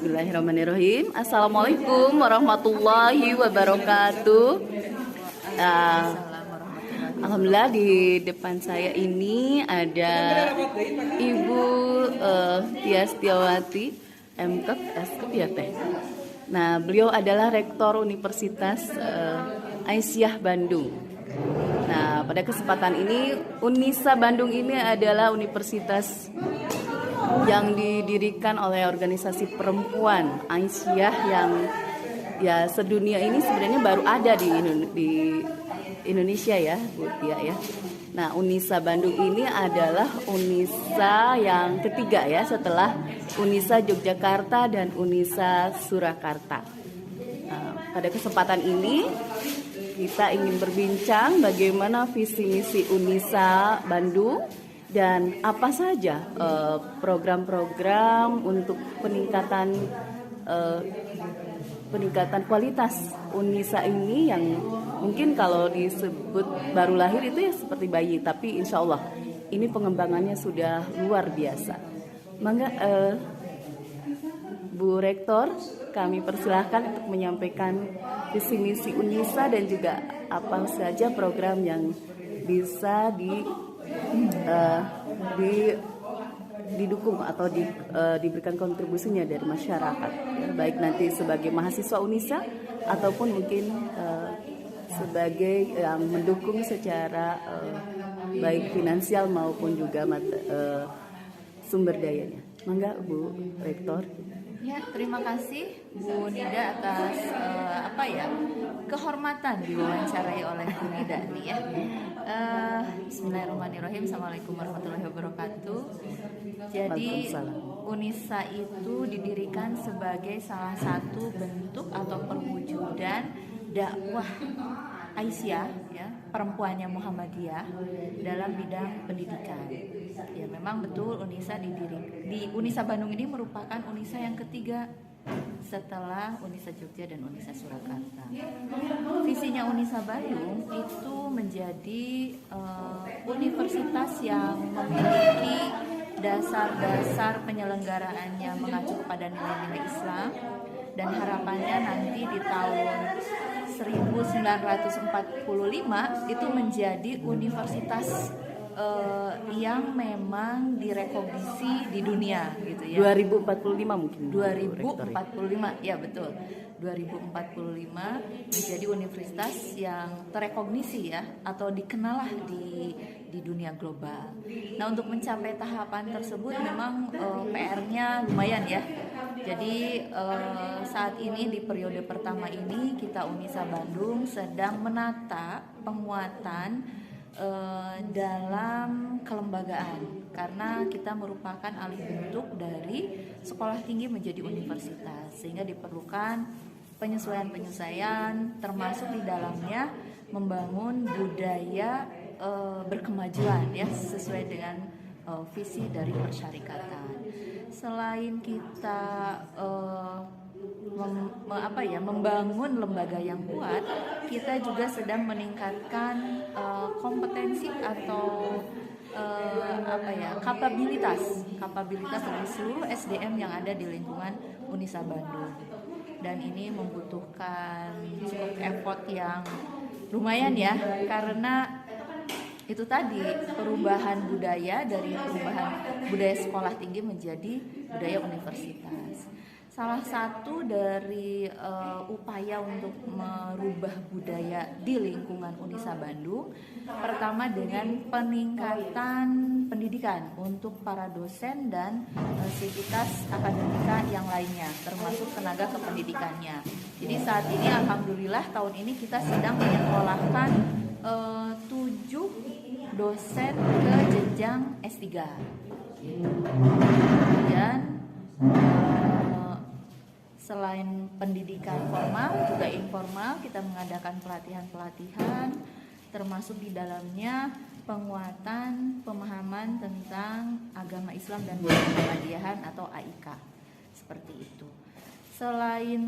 Bismillahirrahmanirrahim. Assalamualaikum warahmatullahi wabarakatuh. Alhamdulillah di depan saya ini ada Ibu Tia Setiawati, MKep, SKep ya Teh. Nah, beliau adalah Rektor Universitas Aisyah Bandung. Nah, pada kesempatan ini Unisa Bandung ini adalah universitas yang didirikan oleh organisasi perempuan Aisyah yang ya sedunia ini sebenarnya baru ada di Indonesia ya Bu Tia ya. Nah, Unisa Bandung ini adalah Unisa yang ketiga ya setelah Unisa Yogyakarta dan Unisa Surakarta. Nah, pada kesempatan ini kita ingin berbincang bagaimana visi misi Unisa Bandung dan apa saja program-program untuk peningkatan kualitas Unisa ini yang mungkin kalau disebut baru lahir itu ya seperti bayi, tapi insya Allah ini pengembangannya sudah luar biasa. Mangga Bu Rektor, kami persilahkan untuk menyampaikan visi misi Unisa dan juga apa saja program yang bisa didukung atau diberikan kontribusinya dari masyarakat, baik nanti sebagai mahasiswa Unisa ataupun mungkin sebagai yang mendukung secara baik finansial maupun juga sumber dayanya. Mangga Bu Rektor. Ya, terima kasih Bu Nida atas kehormatan diwawancarai oleh Bu Nida nih ya. Bismillahirrahmanirrahim. Assalamualaikum warahmatullahi wabarakatuh. Jadi Unisa itu didirikan sebagai salah satu bentuk atau perwujudan dakwah Aisyah ya, perempuannya Muhammadiyah dalam bidang pendidikan. Ya, memang betul Unisa Unisa Bandung ini merupakan Unisa yang ketiga setelah Unisa Jogja dan Unisa Surakarta. Visinya Unisa Bandung itu menjadi universitas yang memiliki dasar-dasar penyelenggaraannya mengacu kepada nilai-nilai Islam, dan harapannya nanti di tahun 1945 itu menjadi universitas yang memang direkognisi di dunia gitu ya. 2045 mungkin. 2045 ya betul. 2045 menjadi universitas yang terekognisi ya atau dikenal lah di dunia global. Nah, untuk mencapai tahapan tersebut memang PR-nya lumayan ya. Jadi saat ini di periode pertama ini kita Unisa Bandung sedang menata penguatan dalam kelembagaan, karena kita merupakan alih bentuk dari sekolah tinggi menjadi universitas, sehingga diperlukan penyesuaian termasuk di dalamnya membangun budaya berkemajuan ya sesuai dengan visi dari persyarikatan. Selain kita membangun lembaga yang kuat, kita juga sedang meningkatkan kompetensi atau kapabilitas dari seluruh SDM yang ada di lingkungan Unisa Bandung. Dan ini membutuhkan cukup effort yang lumayan ya, karena itu tadi perubahan budaya dari budaya sekolah tinggi menjadi budaya universitas. Salah satu dari upaya untuk merubah budaya di lingkungan Unisa Bandung, pertama dengan peningkatan pendidikan untuk para dosen dan sivitas akademika yang lainnya, termasuk tenaga kependidikannya. Jadi saat ini alhamdulillah tahun ini kita sedang menyekolahkan 7 dosen ke jenjang S3. Kemudian selain pendidikan formal juga informal, kita mengadakan pelatihan-pelatihan, termasuk di dalamnya penguatan pemahaman tentang agama Islam dan Muhammadiyah atau AIK, seperti itu. Selain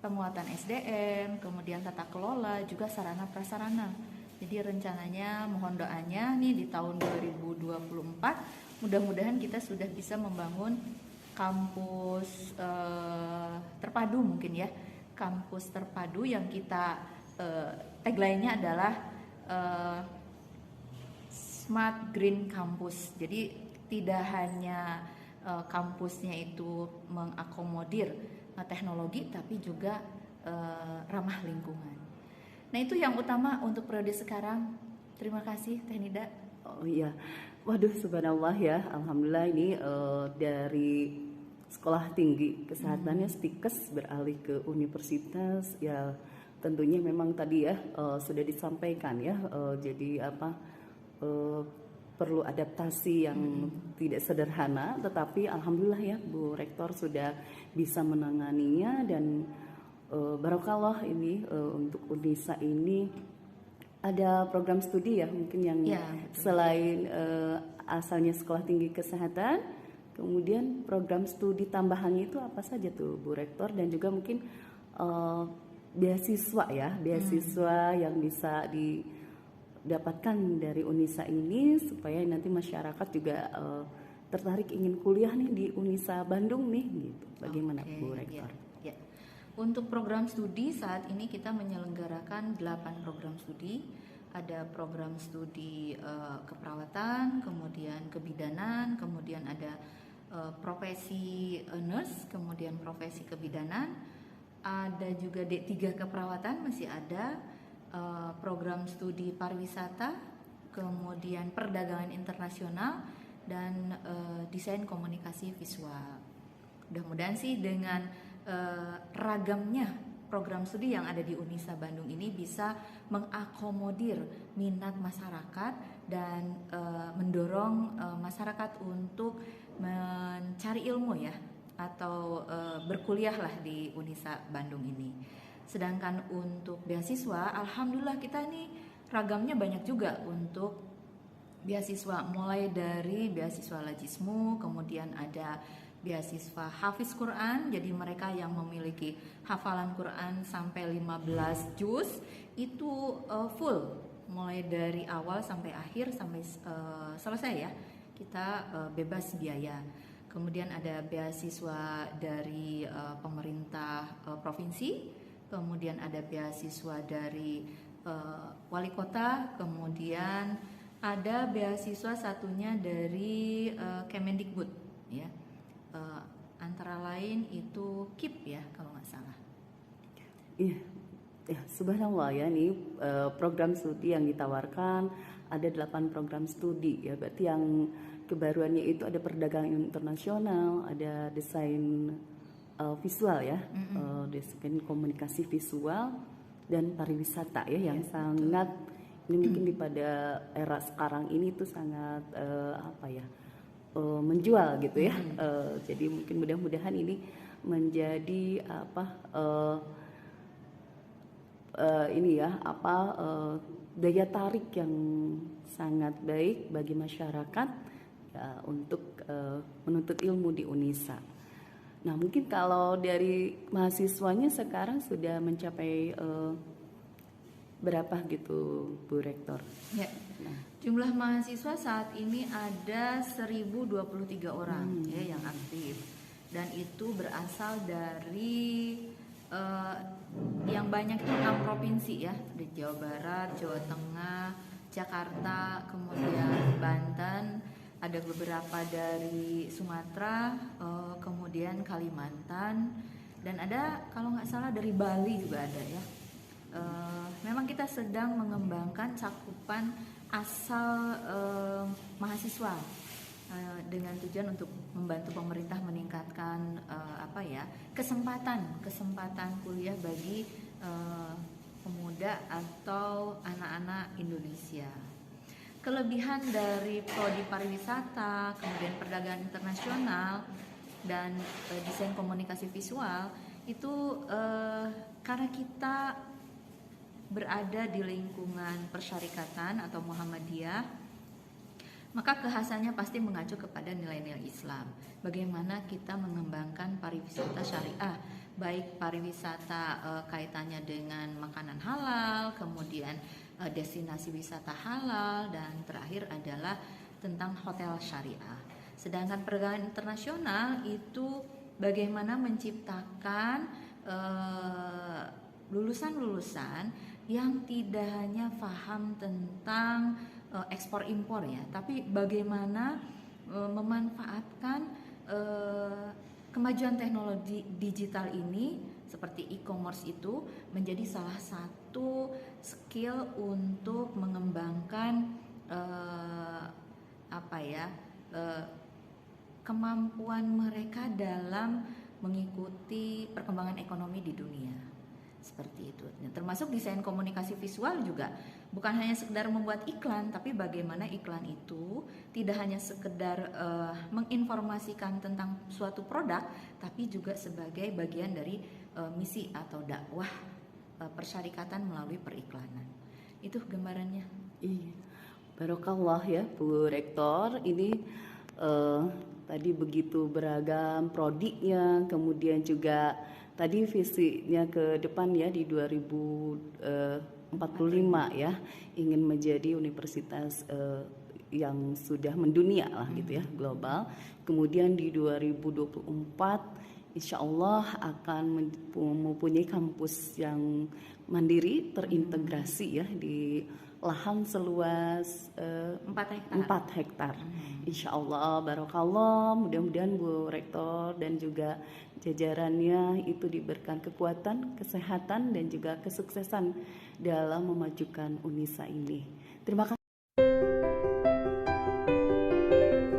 penguatan SDM, kemudian tata kelola, juga sarana prasarana. Jadi rencananya mohon doanya nih di tahun 2024 mudah-mudahan kita sudah bisa membangun kampus terpadu mungkin ya, kampus terpadu yang kita tagline-nya adalah Smart Green Campus. Jadi tidak hanya kampusnya itu mengakomodir teknologi, tapi juga ramah lingkungan. Nah, itu yang utama untuk periode sekarang. Terima kasih Teh Nida. Oh iya, waduh subhanallah ya, alhamdulillah ini dari sekolah tinggi kesehatannya Stikes beralih ke universitas ya, tentunya memang tadi ya sudah disampaikan ya, jadi apa perlu adaptasi yang tidak sederhana, tetapi alhamdulillah ya Bu Rektor sudah bisa menanganinya dan barokallah ini untuk Unisa ini ada program studi ya mungkin yang Ya, selain asalnya sekolah tinggi kesehatan, kemudian program studi tambahannya itu apa saja tuh Bu Rektor, dan juga mungkin beasiswa ya, beasiswa yang bisa didapatkan dari Unisa ini supaya nanti masyarakat juga tertarik ingin kuliah nih di Unisa Bandung nih gitu. Bagaimana Oke, Bu Rektor? ya. Untuk program studi saat ini kita menyelenggarakan 8 program studi. Ada program studi keperawatan, kemudian kebidanan, kemudian ada profesi nurse, kemudian profesi kebidanan. Ada juga D3 keperawatan masih ada, program studi pariwisata, kemudian perdagangan internasional, dan desain komunikasi visual. Mudah-mudahan sih dengan ragamnya program studi yang ada di Unisa Bandung ini bisa mengakomodir minat masyarakat dan mendorong masyarakat untuk mencari ilmu ya, atau berkuliah lah di Unisa Bandung ini. Sedangkan untuk beasiswa, alhamdulillah kita ini ragamnya banyak juga untuk beasiswa, mulai dari beasiswa Lajismu, kemudian ada beasiswa Hafiz Quran, jadi mereka yang memiliki hafalan Quran sampai 15 juz itu full, mulai dari awal sampai akhir sampai selesai ya, kita bebas biaya. Kemudian ada beasiswa dari pemerintah provinsi, kemudian ada beasiswa dari wali kota, kemudian ada beasiswa satunya dari Kemendikbud ya. Antara lain itu KIP ya kalau nggak salah. Iya, ya, subhanallah ya, ini program studi yang ditawarkan ada 8 program studi ya, berarti yang kebaruannya itu ada perdagangan internasional, ada desain visual ya, desain komunikasi visual, dan pariwisata ya, yang sangat ini mungkin pada era sekarang ini tuh sangat apa ya, menjual gitu ya. Jadi mungkin mudah-mudahan ini menjadi apa ini ya apa daya tarik yang sangat baik bagi masyarakat ya, untuk menuntut ilmu di Unisa. Nah mungkin kalau dari mahasiswanya sekarang sudah mencapai berapa gitu Bu Rektor? Ya. Jumlah mahasiswa saat ini ada 1023 orang ya yang aktif, dan itu berasal dari yang banyak itu 6 provinsi ya, di Jawa Barat, Jawa Tengah, Jakarta, kemudian Banten, ada beberapa dari Sumatera, kemudian Kalimantan, dan ada kalau nggak salah dari Bali juga ada ya. Memang kita sedang mengembangkan cakupan asal mahasiswa dengan tujuan untuk membantu pemerintah meningkatkan apa ya, kesempatan kuliah bagi pemuda atau anak-anak Indonesia. Kelebihan dari prodi pariwisata, kemudian perdagangan internasional, dan desain komunikasi visual itu karena kita berada di lingkungan persyarikatan atau Muhammadiyah, maka kekhasannya pasti mengacu kepada nilai-nilai Islam. Bagaimana kita mengembangkan pariwisata syariah, baik pariwisata kaitannya dengan makanan halal, kemudian destinasi wisata halal, dan terakhir adalah tentang hotel syariah. Sedangkan perdagangan internasional itu bagaimana menciptakan lulusan-lulusan yang tidak hanya paham tentang ekspor impor ya, tapi bagaimana memanfaatkan kemajuan teknologi digital ini seperti e-commerce itu menjadi salah satu skill untuk mengembangkan kemampuan mereka dalam mengikuti perkembangan ekonomi di dunia. Seperti itu. Dan termasuk desain komunikasi visual juga bukan hanya sekedar membuat iklan, tapi bagaimana iklan itu tidak hanya sekedar menginformasikan tentang suatu produk, tapi juga sebagai bagian dari misi atau dakwah persyarikatan melalui periklanan. Itu gambarannya. Iya. Barokallah ya Bu Rektor, ini tadi begitu beragam prodinya, kemudian juga tadi visinya ke depan ya di 2045 ya, ingin menjadi universitas yang sudah mendunia lah gitu ya, global. Kemudian di 2024 insya Allah akan mempunyai kampus yang mandiri terintegrasi ya di lahan seluas 4 hektar. Insya Allah, barokallah, mudah-mudahan Bu Rektor dan juga jajarannya itu diberikan kekuatan, kesehatan dan juga kesuksesan dalam memajukan UNISA ini. Terima kasih.